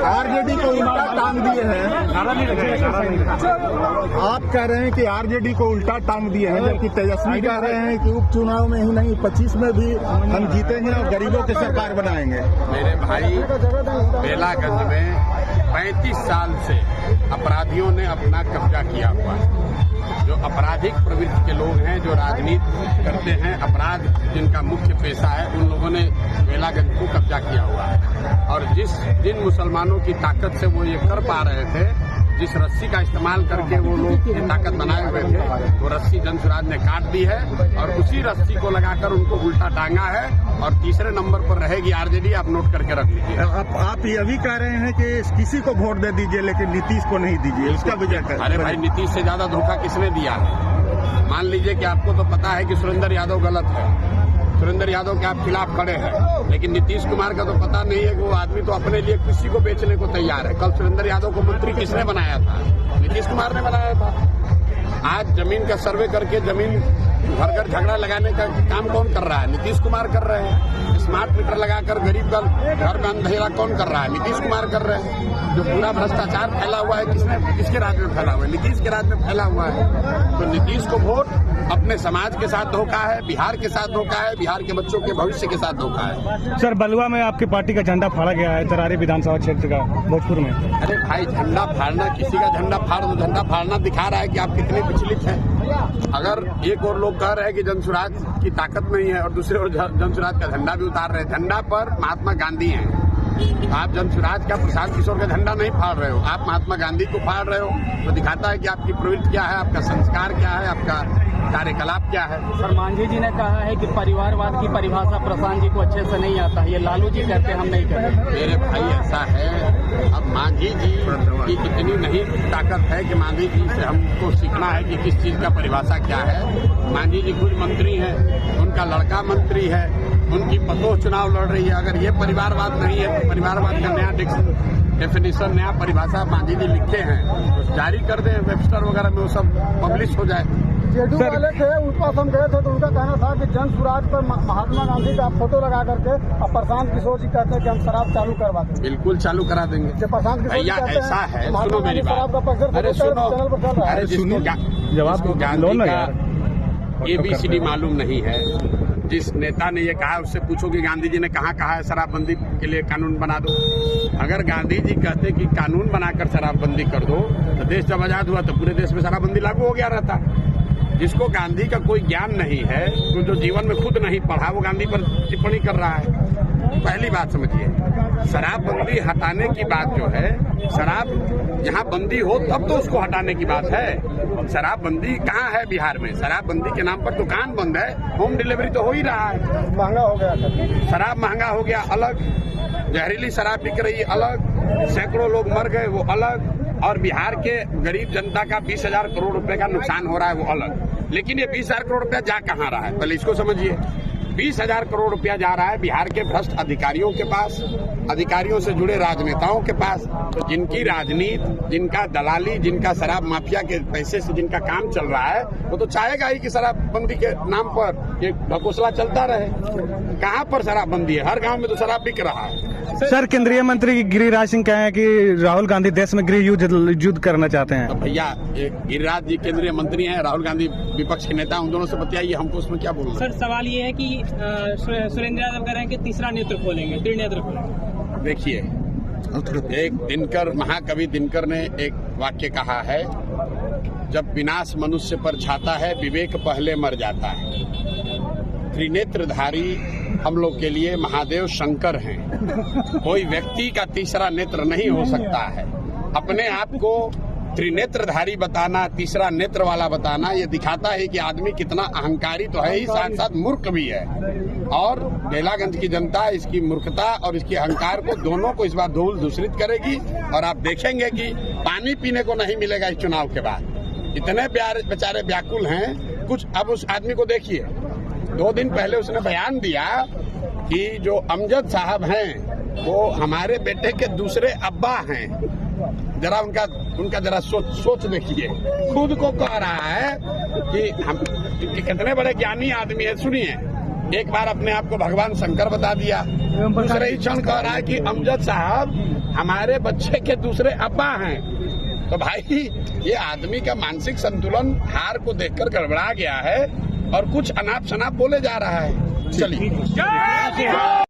RJD को उल्टा टांग दिए हैं। आप कह रहे हैं कि आरजेडी को उल्टा टांग दिए हैं, जबकि तेजस्वी कह रहे हैं कि उपचुनाव में ही नहीं 25 में भी हम जीतेंगे और गरीबों की सरकार बनाएंगे। मेरे भाई, बेलागंज में 35 साल से अपराधियों ने अपना कब्जा किया हुआ है। जो आपराधिक प्रवृत्ति के लोग हैं, जो राजनीति करते हैं, अपराध जिनका मुख्य पेशा है, उन लोगों ने बेलागंज को कब्जा किया हुआ है। और जिन मुसलमानों की ताकत से वो ये कर पा रहे थे, जिस रस्सी का इस्तेमाल करके वो लोग ये ताकत बनाए हुए थे, वो रस्सी जनसुराज ने काट दी है और उसी रस्सी को लगाकर उनको उल्टा टांगा है। और तीसरे नंबर पर रहेगी आरजेडी। आप नोट करके रख लीजिए। आप ये भी कह रहे हैं कि किसी को वोट दे दीजिए लेकिन नीतीश को नहीं दीजिए, इसका वजह? अरे भाई, नीतीश से ज्यादा धोखा किसने दिया है? मान लीजिए कि आपको तो पता है कि सुरेंद्र यादव गलत है, सुरेंद्र यादव के आप खिलाफ खड़े हैं, लेकिन नीतीश कुमार का तो पता नहीं है कि वो आदमी तो अपने लिए किसी को बेचने को तैयार है। कल सुरेंद्र यादव को मंत्री किसने बनाया था? नीतीश कुमार ने बनाया था। आज जमीन का सर्वे करके जमीन घर घर झगड़ा लगाने का काम कौन कर रहा है? नीतीश कुमार कर रहे हैं। स्मार्ट मीटर लगाकर गरीब का घर में अंधेरा कौन कर रहा है? नीतीश कुमार कर रहे हैं। जो पूरा भ्रष्टाचार फैला हुआ है, किसके राज में फैला हुआ है? नीतीश के राज में फैला हुआ है। तो नीतीश को वोट अपने समाज के साथ धोखा है, बिहार के साथ धोखा है, बिहार के बच्चों के भविष्य के साथ धोखा है। सर, बलुआ में आपकी पार्टी का झंडा फाड़ा गया है, तरारी विधानसभा क्षेत्र का, भोजपुर में। अरे भाई, झंडा फाड़ना, किसी का झंडा फाड़ दो, झंडा फाड़ना दिखा रहा है कि आप कितने विचलित हैं। अगर एक और लोग कह रहे हैं कि जनसुराज की ताकत नहीं है और दूसरे ओर जनसुराज का झंडा भी उतार रहे हैं। झंडा पर महात्मा गांधी हैं। आप जनसुराज का, प्रशांत किशोर का झंडा नहीं फाड़ रहे हो, आप महात्मा गांधी को फाड़ रहे हो। तो दिखाता है कि आपकी प्रवृत्ति क्या है, आपका संस्कार क्या है, आपका कार्यकलाप क्या है। सर, मांझी जी ने कहा है कि परिवारवाद की परिभाषा प्रशांत जी को अच्छे से नहीं आता है, ये लालू जी कहते हैं हम नहीं करते। मेरे भाई, ऐसा है, अब मांझी जी की इतनी नहीं ताकत है कि मांझी जी से हमको सीखना है कि किस चीज का परिभाषा क्या है। मांझी जी खुद मंत्री हैं, उनका लड़का मंत्री है, उनकी पतोह चुनाव लड़ रही है। अगर ये परिवारवाद नहीं है तो परिवारवाद का नया डेफिनेशन, नया परिभाषा मांझी जी लिखे हैं, तो जारी कर दें वेबस्टर वगैरह में, वो सब पब्लिश हो जाए। जेडू वाले थे, उस पास हम गए थे तो उनका कहना था कि जनसुराज पर महात्मा गांधी का फोटो लगा करके और प्रशांत किशोर जी कहते हैं कि हम शराब चालू करवा देंगे। बिल्कुल चालू करा देंगे। प्रशांत भैया, ऐसा है, सुनो मेरी बात। अरे सुनो, अरे जिसको गांधी का ABCD मालूम नहीं है, जिस नेता ने ये कहा उससे पूछो कि गांधी जी ने कहाँ कहा है शराबबंदी के लिए कानून बना दो। अगर गांधी जी कहते कि कानून बनाकर शराबबंदी कर दो, तो देश जब आजाद हुआ तो पूरे देश में शराबबंदी लागू हो गया रहता। जिसको गांधी का कोई ज्ञान नहीं है, तो जो जीवन में खुद नहीं पढ़ा, वो गांधी पर टिप्पणी कर रहा है। पहली बात समझिए, शराबबंदी हटाने की बात जो है, शराब जहाँ बंदी हो तब तो उसको हटाने की बात है। शराबबंदी कहाँ है बिहार में? शराबबंदी के नाम पर दुकान बंद है, होम डिलीवरी तो हो ही रहा है। महंगा हो गया, शराब महंगा हो गया अलग, जहरीली शराब बिक रही अलग, सैकड़ों लोग मर गए वो अलग, और बिहार के गरीब जनता का 20,000 करोड़ रुपए का नुकसान हो रहा है वो अलग। लेकिन ये 20,000 करोड़ रुपया जा कहाँ रहा है, पहले इसको समझिए। 20,000 करोड़ रुपया जा रहा है बिहार के भ्रष्ट अधिकारियों के पास, अधिकारियों से जुड़े राजनेताओं के पास। तो जिनकी राजनीति, जिनका दलाली, जिनका शराब माफिया के पैसे से जिनका काम चल रहा है, वो तो चाहेगा ही कि शराबबंदी के नाम पर एक ढकोसला चलता रहे। कहाँ पर शराबबंदी है? हर गांव में तो शराब बिक रहा है। सर, केंद्रीय मंत्री गिरिराज सिंह कहे हैं कि राहुल गांधी देश में गृह युद्ध करना चाहते हैं। तो भैया, गिरिराज जी केंद्रीय मंत्री हैं, राहुल गांधी विपक्ष के नेता, उन दोनों से बतियाइए, हमको उसमें क्या बोलना। सर, सवाल ये है कि सुरेंद्र यादव कह रहे हैं कि तीसरा नेत्र खोलेंगे, त्रिनेत्र खोलेंगे। देखिए, एक दिनकर, महाकवि दिनकर ने एक वाक्य कहा है, जब विनाश मनुष्य पर छाता है, विवेक पहले मर जाता है। त्रिनेत्रधारी हम लोग के लिए महादेव शंकर हैं। कोई व्यक्ति का तीसरा नेत्र नहीं हो सकता है। अपने आप को त्रिनेत्रधारी बताना, तीसरा नेत्र वाला बताना, ये दिखाता है कि आदमी कितना अहंकारी तो है ही, साथ साथ मूर्ख भी है। और बेलागंज की जनता इसकी मूर्खता और इसके अहंकार को, दोनों को इस बार धूल दूषित करेगी। और आप देखेंगे कि पानी पीने को नहीं मिलेगा इस चुनाव के बाद। इतने बेचारे व्याकुल हैं कुछ। अब उस आदमी को देखिए, 2 दिन पहले उसने बयान दिया कि जो अमजद साहब हैं वो हमारे बेटे के दूसरे अब्बा हैं। जरा उनका जरा सोच देखिए। खुद को कह रहा है कि हम कितने बड़े ज्ञानी आदमी है। सुनिए, एक बार अपने आप को भगवान शंकर बता दिया, दूसरे ही क्षण कह रहा है कि अमजद साहब हमारे बच्चे के दूसरे अब्बा हैं। तो भाई ये आदमी का मानसिक संतुलन हार को देखकर गड़बड़ा गया है और कुछ अनाप शनाप बोले जा रहा है। चलिए।